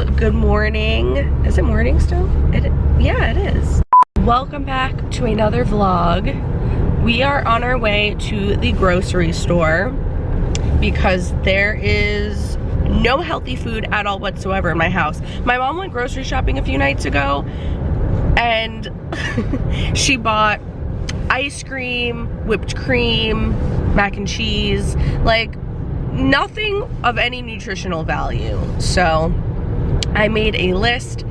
good morning. Is it morning still? Yeah, it is. Welcome back to another vlog. We are on our way to the grocery store because there is no healthy food at all whatsoever in my house. My mom went grocery shopping a few nights ago and she bought ice cream, whipped cream, mac and cheese, like nothing of any nutritional value. So I made a list.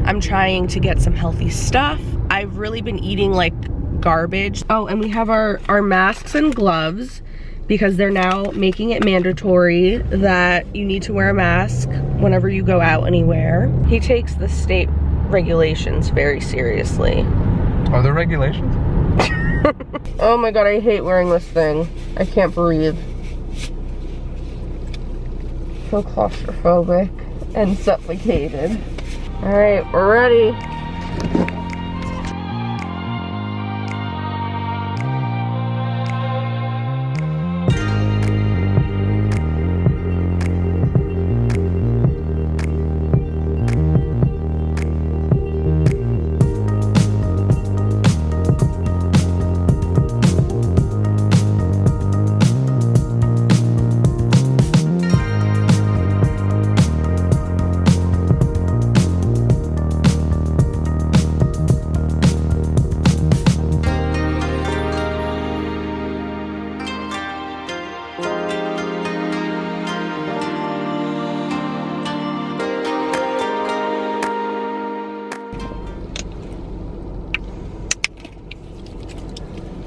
I'm trying to get some healthy stuff. I've really been eating like garbage. Oh, and we have our masks and gloves because they're now making it mandatory that you need to wear a mask whenever you go out anywhere. He takes the state regulations very seriously. Are there regulations? Oh my god, I hate wearing this thing. I can't breathe. So claustrophobic and suffocated. All right, we're ready.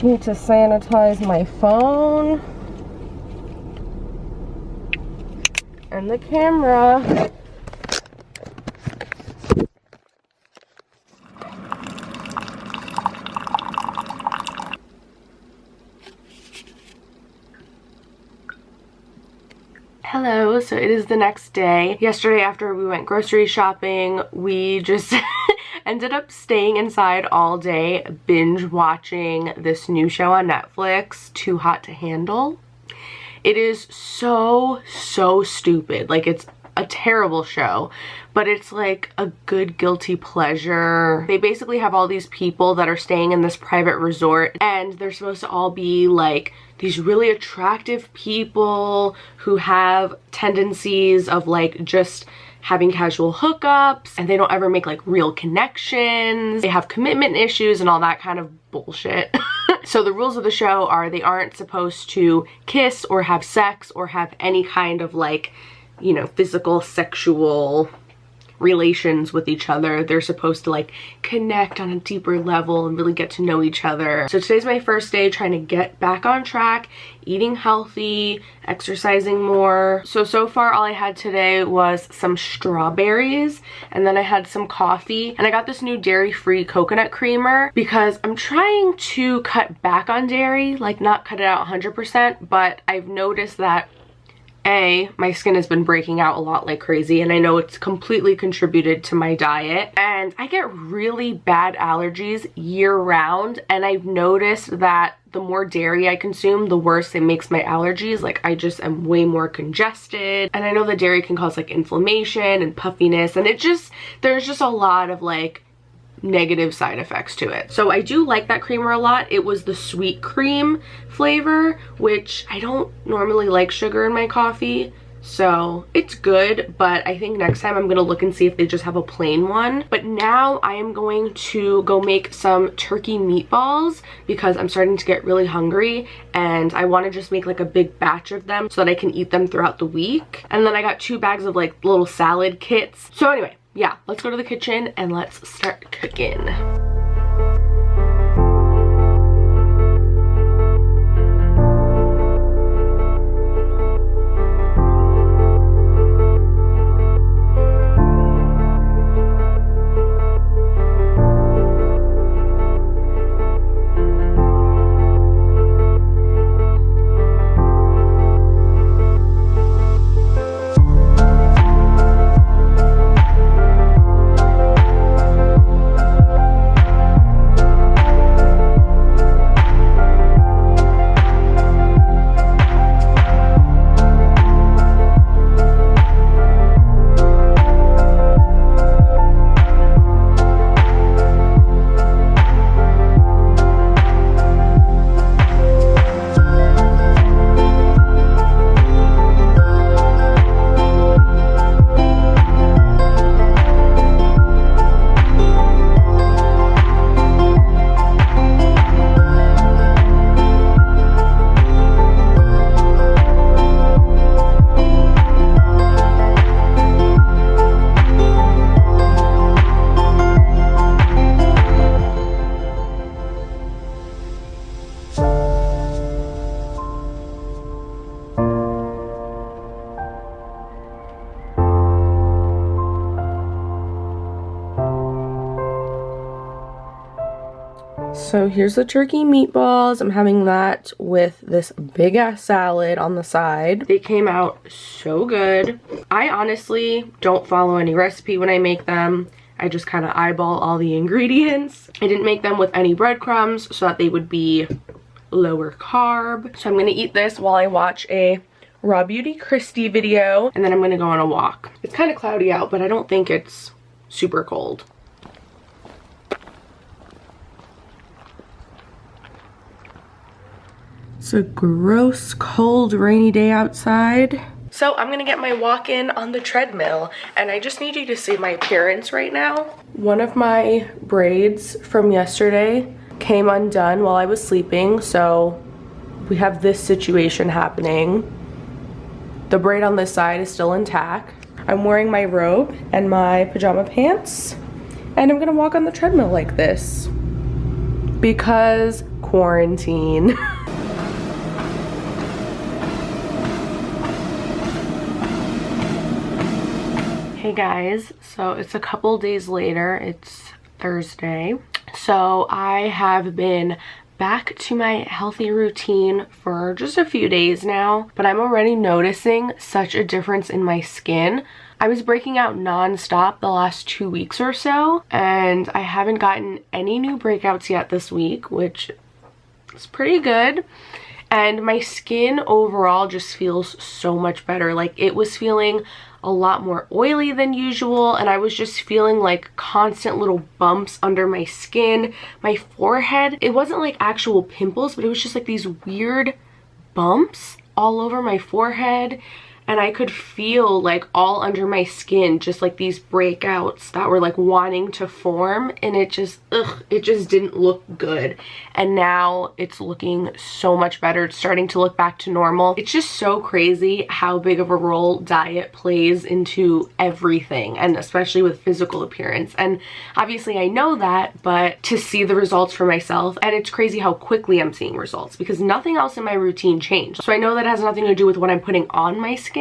Need to sanitize my phone and the camera. Hello, so it is the next day. Yesterday after we went grocery shopping, we just ended up staying inside all day, binge watching this new show on Netflix, Too Hot to Handle. It is so stupid. Like, it's a terrible show, but it's like a good guilty pleasure. They basically have all these people that are staying in this private resort, and they're supposed to all be like these really attractive people who have tendencies of like just having casual hookups, and they don't ever make like real connections. They have commitment issues and all that kind of bullshit. So the rules of the show are they aren't supposed to kiss or have sex or have any kind of like, you know, physical, sexual relations with each other. They're supposed to like connect on a deeper level and really get to know each other. So today's my first day trying to get back on track, eating healthy, exercising more. So far all I had today was some strawberries, and then I had some coffee, and I got this new dairy-free coconut creamer because I'm trying to cut back on dairy, like not cut it out 100%, but I've noticed that my skin has been breaking out a lot like crazy, and I know it's completely contributed to my diet, and I get really bad allergies year round, and I've noticed that the more dairy I consume, the worse it makes my allergies. Like, I just am way more congested, and I know that dairy can cause like inflammation and puffiness, and there's just a lot of like negative side effects to it. So I do like that creamer a lot. It was the sweet cream flavor, which I don't normally like sugar in my coffee, so it's good, but I think next time I'm gonna look and see if they just have a plain one. But now I am going to go make some turkey meatballs because I'm starting to get really hungry, and I want to just make like a big batch of them so that I can eat them throughout the week. And then I got 2 bags of like little salad kits. So anyway, yeah, let's go to the kitchen and let's start cooking. So here's the turkey meatballs. I'm having that with this big ass salad on the side. They came out so good. I honestly don't follow any recipe when I make them. I just kind of eyeball all the ingredients. I didn't make them with any breadcrumbs so that they would be lower carb. So I'm gonna eat this while I watch a Raw Beauty Christie video, and then I'm gonna go on a walk. It's kind of cloudy out, but I don't think it's super cold. It's a gross, cold, rainy day outside. So I'm gonna get my walk in on the treadmill, and I just need you to see my appearance right now. One of my braids from yesterday came undone while I was sleeping, so we have this situation happening. The braid on this side is still intact. I'm wearing my robe and my pajama pants, and I'm gonna walk on the treadmill like this because quarantine. Hey guys, so it's a couple days later. It's Thursday. So I have been back to my healthy routine for just a few days now, but I'm already noticing such a difference in my skin. I was breaking out non-stop the last 2 weeks or so, and I haven't gotten any new breakouts yet this week, which is pretty good. And my skin overall just feels so much better. Like, it was feeling a lot more oily than usual, and I was just feeling like constant little bumps under my skin. My forehead, it wasn't like actual pimples, but it was just like these weird bumps all over my forehead, and I could feel like all under my skin just like these breakouts that were like wanting to form, and it just didn't look good. And now it's looking so much better. It's starting to look back to normal. It's just so crazy how big of a role diet plays into everything, and especially with physical appearance. And obviously I know that, but to see the results for myself, and it's crazy how quickly I'm seeing results because nothing else in my routine changed. So I know that has nothing to do with what I'm putting on my skin.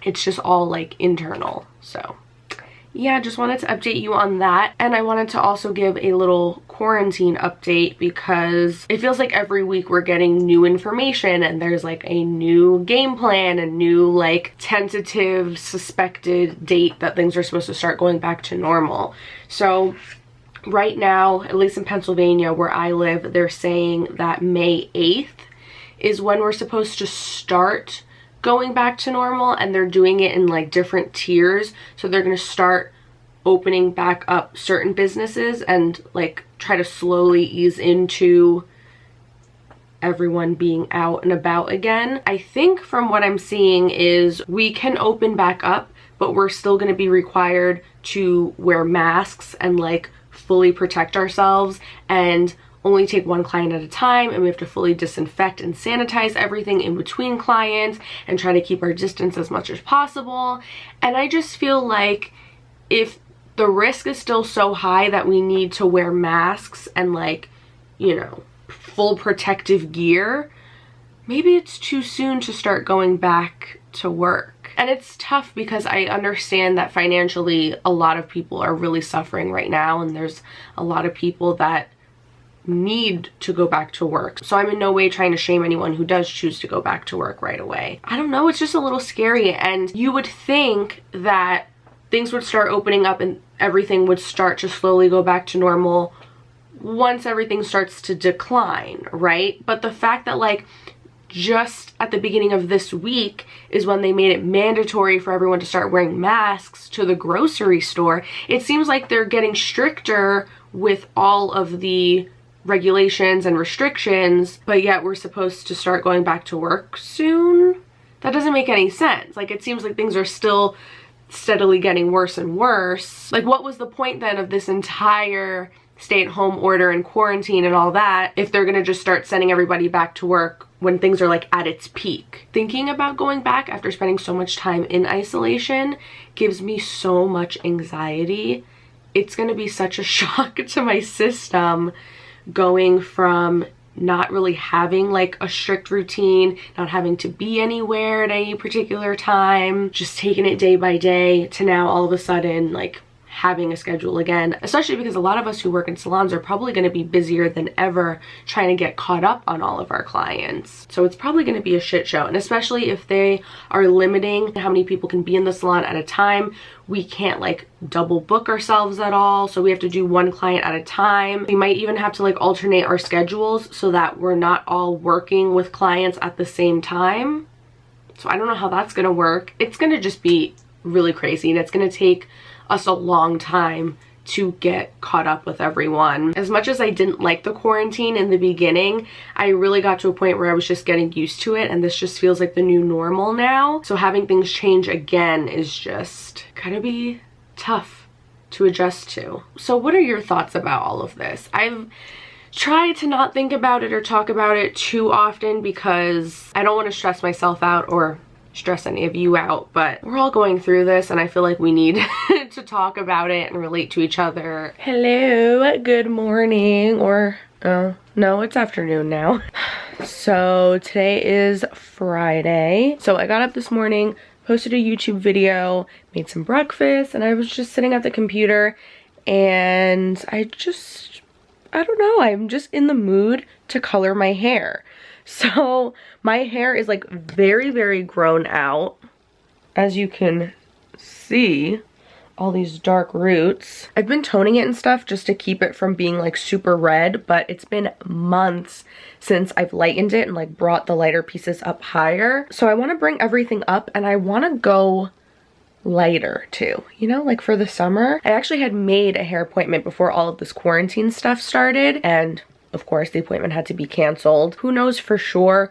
It's just all like internal. So yeah, just wanted to update you on that. And I wanted to also give a little quarantine update because it feels like every week we're getting new information, and there's like a new game plan, a new like tentative suspected date that things are supposed to start going back to normal. So right now, at least in Pennsylvania where I live, they're saying that May 8th is when we're supposed to start going back to normal, and they're doing it in like different tiers. So they're going to start opening back up certain businesses and like try to slowly ease into everyone being out and about again. I think from what I'm seeing is we can open back up, but we're still going to be required to wear masks and like fully protect ourselves and only take one client at a time, and we have to fully disinfect and sanitize everything in between clients and try to keep our distance as much as possible. And I just feel like if the risk is still so high that we need to wear masks and like, you know, full protective gear, maybe it's too soon to start going back to work. And it's tough because I understand that financially a lot of people are really suffering right now, and there's a lot of people that need to go back to work. So I'm in no way trying to shame anyone who does choose to go back to work right away. I don't know, it's just a little scary, and you would think that things would start opening up and everything would start to slowly go back to normal once everything starts to decline, right? But the fact that like just at the beginning of this week is when they made it mandatory for everyone to start wearing masks to the grocery store, it seems like they're getting stricter with all of the regulations and restrictions, but yet we're supposed to start going back to work soon. That doesn't make any sense. Like, it seems like things are still steadily getting worse and worse. Like, what was the point then of this entire stay-at-home order and quarantine and all that if they're gonna just start sending everybody back to work when things are like at its peak? Thinking about going back after spending so much time in isolation gives me so much anxiety. It's gonna be such a shock to my system going from not really having like a strict routine, not having to be anywhere at any particular time, just taking it day by day, to now all of a sudden like having a schedule again, especially because a lot of us who work in salons are probably going to be busier than ever trying to get caught up on all of our clients. So it's probably going to be a shit show, and especially if they are limiting how many people can be in the salon at a time. We can't like double book ourselves at all, so we have to do one client at a time. We might even have to like alternate our schedules so that we're not all working with clients at the same time. So I don't know how that's gonna work. It's gonna just be really crazy, and it's gonna take us a long time to get caught up with everyone. As much as I didn't like the quarantine in the beginning, I really got to a point where I was just getting used to it, and this just feels like the new normal now. So having things change again is just gonna be tough to adjust to. So what are your thoughts about all of this? I've tried to not think about it or talk about it too often because I don't want to stress myself out or stress any of you out, but we're all going through this, and I feel like we need to talk about it and relate to each other. Hello, good morning, or no, it's afternoon now. So today is Friday. So I got up this morning, posted a YouTube video, made some breakfast, and I was just sitting at the computer, and I don't know, I'm just in the mood to color my hair. So my hair is like very, very grown out. As you can see, all these dark roots. I've been toning it and stuff just to keep it from being like super red, but it's been months since I've lightened it and like brought the lighter pieces up higher. So I want to bring everything up, and I want to go lighter too, you know, like for the summer. I actually had made a hair appointment before all of this quarantine stuff started, and of course the appointment had to be canceled. Who knows for sure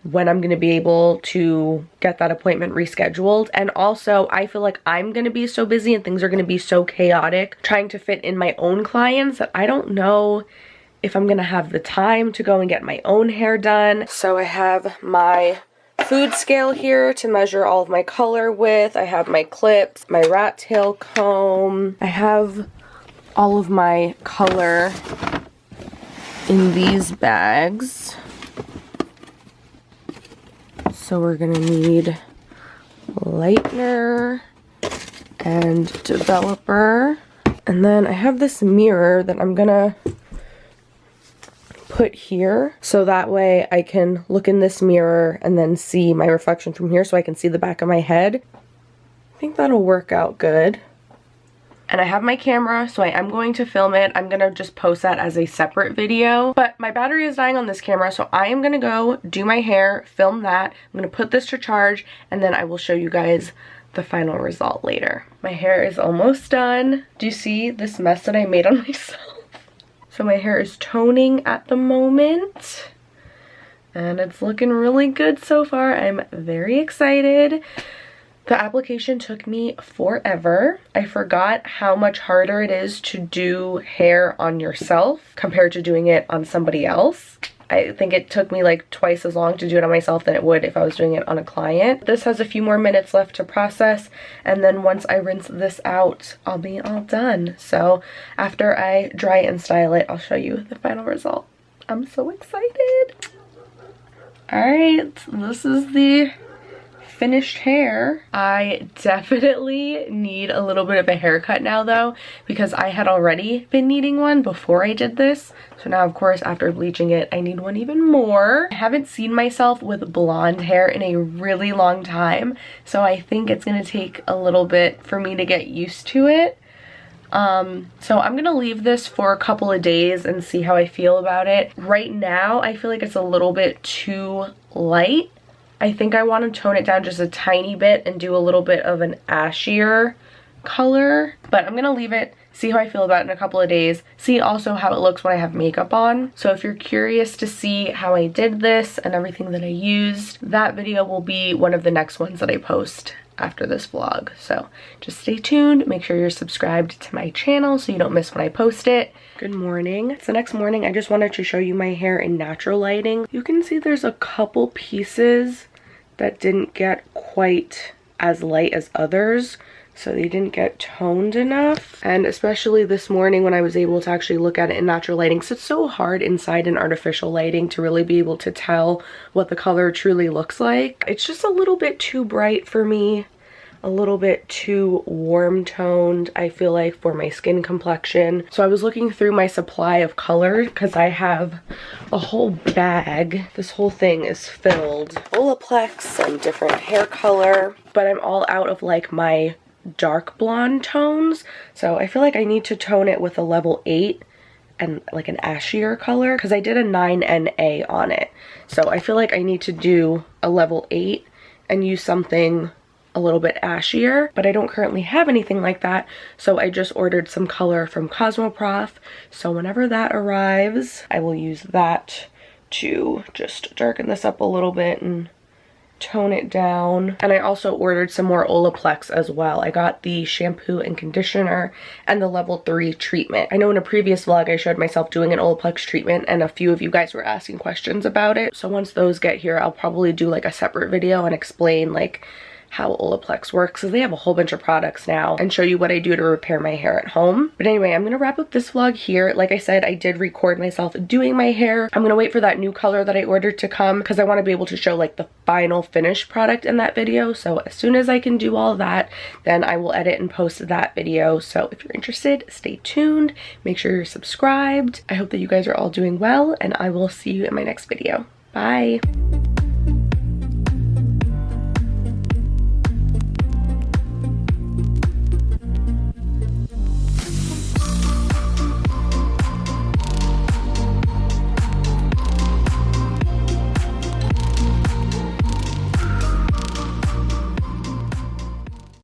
when I'm gonna be able to get that appointment rescheduled. And also I feel like I'm gonna be so busy and things are gonna be so chaotic trying to fit in my own clients that I don't know if I'm gonna have the time to go and get my own hair done. So I have my food scale here to measure all of my color with. I have my clips, my rat tail comb. I have all of my color in these bags. So we're gonna need lightener and developer. And then I have this mirror that I'm gonna put here, so that way I can look in this mirror and then see my reflection from here, so I can see the back of my head. I think that'll work out good. And I have my camera, so I am going to film it. I'm gonna just post that as a separate video, but my battery is dying on this camera, so I am gonna go do my hair, film that. I'm gonna put this to charge, and then I will show you guys the final result later. My hair is almost done. Do you see this mess that I made on myself? So my hair is toning at the moment, and it's looking really good so far. I'm very excited. The application took me forever. I forgot how much harder it is to do hair on yourself compared to doing it on somebody else. I think it took me like twice as long to do it on myself than it would if I was doing it on a client. This has a few more minutes left to process, and then once I rinse this out, I'll be all done. So after I dry and style it, I'll show you the final result. I'm so excited. Alright, this is the finished hair. I definitely need a little bit of a haircut now though, because I had already been needing one before I did this. So now of course after bleaching it, I need one even more. I haven't seen myself with blonde hair in a really long time, so I think it's gonna take a little bit for me to get used to it. So I'm gonna leave this for a couple of days and see how I feel about it. Right now I feel like it's a little bit too light. I think I want to tone it down just a tiny bit and do a little bit of an ashier color, but I'm gonna leave it, see how I feel about it in a couple of days, see also how it looks when I have makeup on. So if you're curious to see how I did this and everything that I used, that video will be one of the next ones that I post after this vlog. So just stay tuned, make sure you're subscribed to my channel so you don't miss when I post it. Good morning. It's the next morning. I just wanted to show you my hair in natural lighting. You can see there's a couple pieces that didn't get quite as light as others, so they didn't get toned enough. And especially this morning when I was able to actually look at it in natural lighting, because it's so hard inside in artificial lighting to really be able to tell what the color truly looks like. It's just a little bit too bright for me. a little bit too warm toned, I feel like, for my skin complexion. So I was looking through my supply of colors because I have a whole bag. This whole thing is filled. Olaplex and different hair color, but I'm all out of like my dark blonde tones. So I feel like I need to tone it with a level 8 and like an ashier color because I did a 9NA on it. So I feel like I need to do a level 8 and use something a little bit ashier, but I don't currently have anything like that. So I just ordered some color from Cosmoprof. So whenever that arrives, I will use that to just darken this up a little bit and tone it down. And I also ordered some more Olaplex as well. I got the shampoo and conditioner and the level 3 treatment. I know in a previous vlog I showed myself doing an Olaplex treatment and a few of you guys were asking questions about it. So once those get here, I'll probably do like a separate video and explain like how Olaplex works, because they have a whole bunch of products now, and show you what I do to repair my hair at home. But anyway, I'm gonna wrap up this vlog here. Like I said, I did record myself doing my hair. I'm gonna wait for that new color that I ordered to come because I want to be able to show like the final finished product in that video. So as soon as I can do all that, then I will edit and post that video. So if you're interested, stay tuned. Make sure you're subscribed. I hope that you guys are all doing well, and I will see you in my next video. Bye.